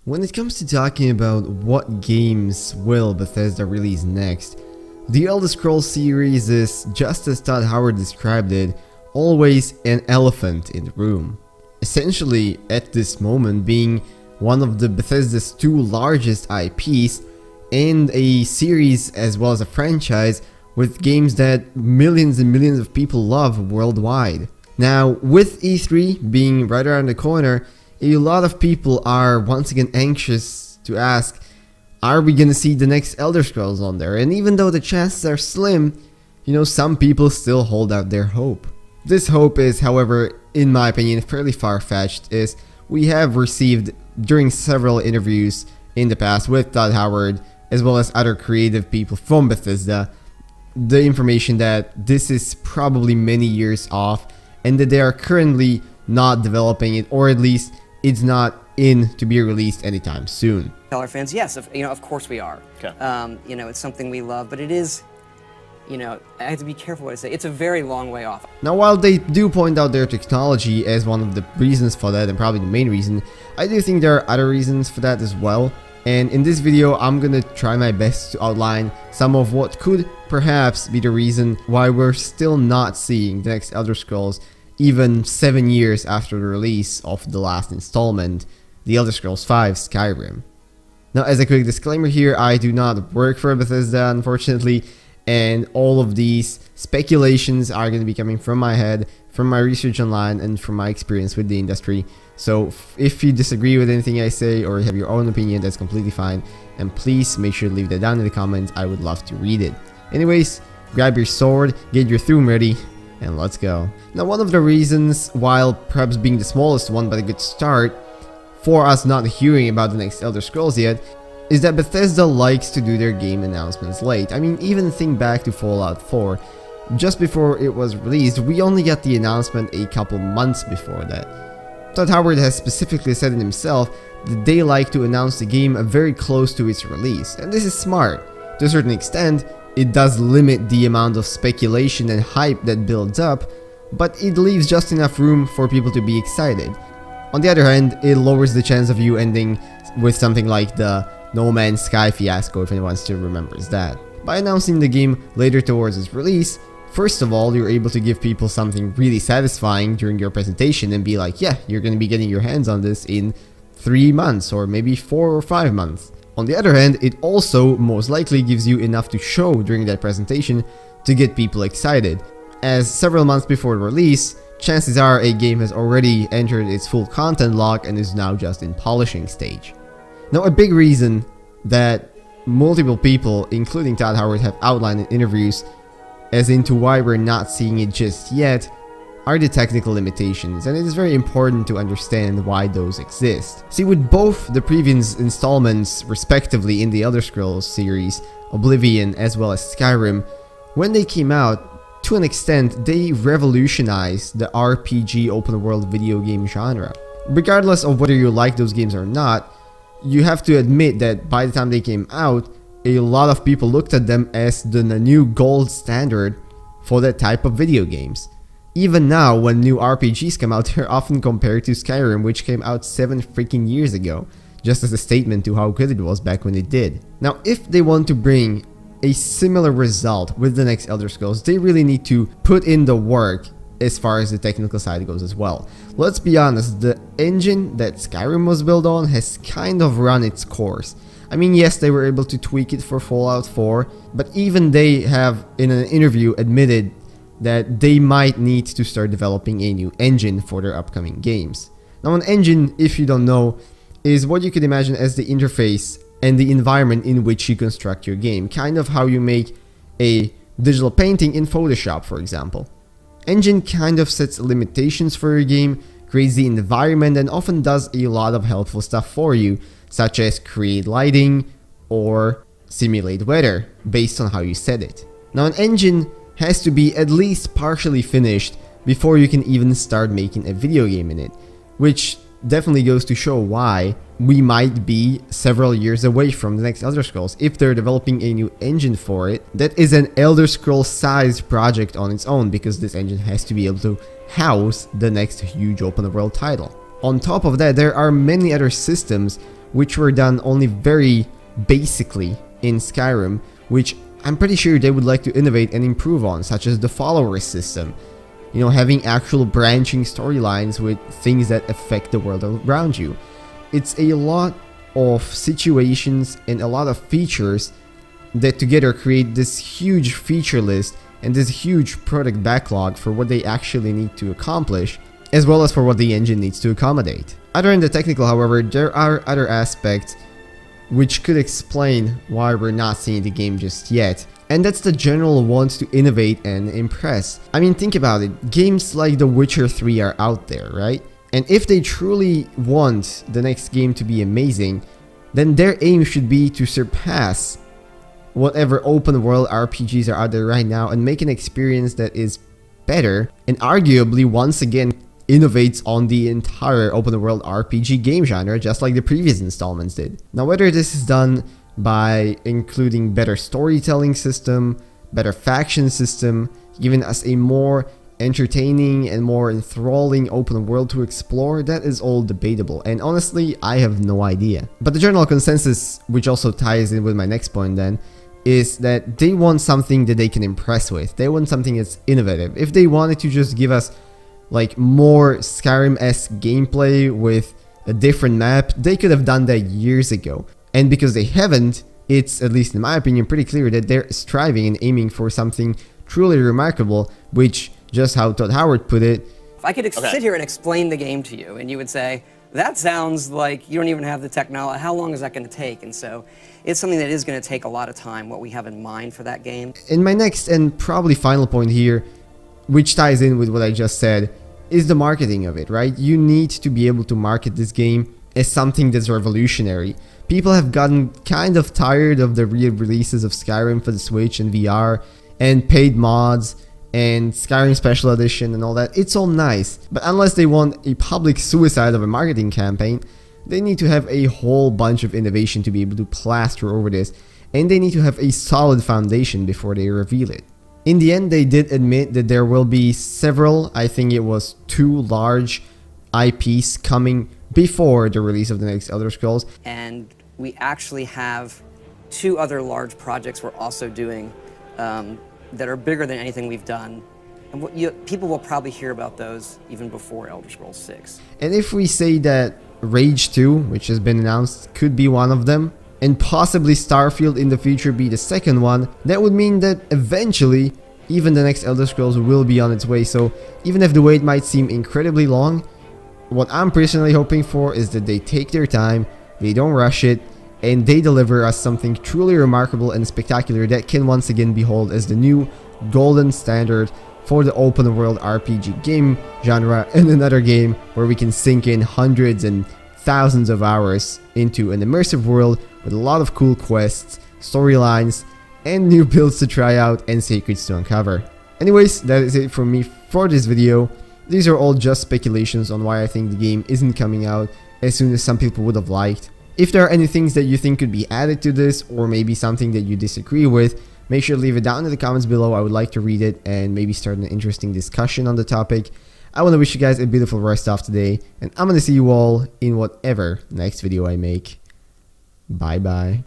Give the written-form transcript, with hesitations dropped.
When it comes to talking about what games will Bethesda release next, the Elder Scrolls series is, just as Todd Howard described it, always an elephant in the room. Essentially, at this moment, being one of the Bethesda's two largest IPs and a series as well as a franchise with games that millions and millions of people love worldwide. Now, with E3 being right around the corner, a lot of people are once again anxious to ask, are we gonna see the next Elder Scrolls on there? And even though the chances are slim, some people still hold out their hope. This hope is, however, in my opinion, fairly far-fetched, as we have received during several interviews in the past with Todd Howard, as well as other creative people from Bethesda, the information that this is probably many years off, and that they are currently not developing it, or at least it's not in to be released anytime soon. Tell our fans, yes, of course we are. Okay. It's something we love, but it is, I have to be careful what I say. It's a very long way off. Now, while they do point out their technology as one of the reasons for that, and probably the main reason, I do think there are other reasons for that as well. And in this video, I'm gonna try my best to outline some of what could perhaps be the reason why we're still not seeing the next Elder Scrolls even 7 years after the release of the last installment, The Elder Scrolls V Skyrim. Now, as a quick disclaimer here, I do not work for Bethesda, unfortunately, and all of these speculations are going to be coming from my head, from my research online, and from my experience with the industry. So if you disagree with anything I say or have your own opinion, that's completely fine, and please make sure to leave that down in the comments. I would love to read it. Anyways, grab your sword, get your Thum ready, and let's go. Now, one of the reasons, while perhaps being the smallest one but a good start, for us not hearing about the next Elder Scrolls yet, is that Bethesda likes to do their game announcements late. I mean, even think back to Fallout 4. Just before it was released, we only got the announcement a couple months before that. Todd Howard has specifically said it himself that they like to announce the game very close to its release, and this is smart. To a certain extent, it does limit the amount of speculation and hype that builds up, but it leaves just enough room for people to be excited. On the other hand, it lowers the chance of you ending with something like the No Man's Sky fiasco, if anyone still remembers that. By announcing the game later towards its release, first of all, you're able to give people something really satisfying during your presentation and be like, yeah, you're going to be getting your hands on this in 3 months or maybe 4 or 5 months. On the other hand, it also most likely gives you enough to show during that presentation to get people excited, as several months before release, chances are a game has already entered its full content log and is now just in polishing stage. Now, a big reason that multiple people, including Todd Howard, have outlined in interviews as into why we're not seeing it just yet are the technical limitations, and it is very important to understand why those exist. See, with both the previous installments respectively in the Elder Scrolls series, Oblivion as well as Skyrim, when they came out, to an extent, they revolutionized the RPG open world video game genre. Regardless of whether you like those games or not, you have to admit that by the time they came out, a lot of people looked at them as the new gold standard for that type of video games. Even now, when new RPGs come out, they're often compared to Skyrim, which came out 7 freaking years ago, just as a statement to how good it was back when it did. Now, if they want to bring a similar result with the next Elder Scrolls, they really need to put in the work as far as the technical side goes as well. Let's be honest, the engine that Skyrim was built on has kind of run its course. I mean, yes, they were able to tweak it for Fallout 4, but even they have, in an interview, admitted that they might need to start developing a new engine for their upcoming games. Now, an engine, if you don't know, is what you could imagine as the interface and the environment in which you construct your game, kind of how you make a digital painting in Photoshop, for example. Engine kind of sets limitations for your game, creates the environment, and often does a lot of helpful stuff for you, such as create lighting or simulate weather based on how you set it. Now, an engine has to be at least partially finished before you can even start making a video game in it, which definitely goes to show why we might be several years away from the next Elder Scrolls if they're developing a new engine for it that is an Elder Scrolls sized project on its own, because this engine has to be able to house the next huge open world title. On top of that, there are many other systems which were done only very basically in Skyrim, which I'm pretty sure they would like to innovate and improve on, such as the follower system. You know, having actual branching storylines with things that affect the world around you. It's a lot of situations and a lot of features that together create this huge feature list and this huge product backlog for what they actually need to accomplish, as well as for what the engine needs to accommodate. Other than the technical, however, there are other aspects which could explain why we're not seeing the game just yet. And that's the general want to innovate and impress. I mean, think about it. Games like The Witcher 3 are out there, right? And if they truly want the next game to be amazing, then their aim should be to surpass whatever open world RPGs are out there right now and make an experience that is better and arguably once again innovates on the entire open world RPG game genre, just like the previous installments did. Now, whether this is done by including better storytelling system, better faction system, giving us a more entertaining and more enthralling open world to explore, that is all debatable, and honestly I have no idea. But the general consensus, which also ties in with my next point then, is that they want something that they can impress with. They want something that's innovative. If they wanted to just give us like more Skyrim-esque gameplay with a different map, they could have done that years ago. And because they haven't, it's, at least in my opinion, pretty clear that they're striving and aiming for something truly remarkable, which, just how Todd Howard put it, If I could sit here and explain the game to you, and you would say, that sounds like you don't even have the technology, how long is that going to take? And so it's something that is going to take a lot of time, what we have in mind for that game. And my next and probably final point here, which ties in with what I just said, is the marketing of it, right? You need to be able to market this game as something that's revolutionary. People have gotten kind of tired of the re-releases of Skyrim for the Switch and VR, and paid mods, and Skyrim Special Edition and all that. It's all nice, but unless they want a public suicide of a marketing campaign, they need to have a whole bunch of innovation to be able to plaster over this, and they need to have a solid foundation before they reveal it. In the end, they did admit that there will be several, I think it was 2 large IPs coming before the release of the next Elder Scrolls. And we actually have 2 other large projects we're also doing that are bigger than anything we've done. And people will probably hear about those even before Elder Scrolls 6. And if we say that Rage 2, which has been announced, could be one of them, and possibly Starfield in the future be the second one, that would mean that eventually even the next Elder Scrolls will be on its way. So even if the wait might seem incredibly long, what I'm personally hoping for is that they take their time, they don't rush it, and they deliver us something truly remarkable and spectacular that can once again be hailed as the new golden standard for the open world RPG game genre, and another game where we can sink in hundreds and thousands of hours into an immersive world with a lot of cool quests, storylines, and new builds to try out and secrets to uncover. Anyways, that is it from me for this video. These are all just speculations on why I think the game isn't coming out as soon as some people would have liked. If there are any things that you think could be added to this, or maybe something that you disagree with, make sure to leave it down in the comments below. I would like to read it and maybe start an interesting discussion on the topic. I want to wish you guys a beautiful rest of today, and I'm going to see you all in whatever next video I make. Bye bye.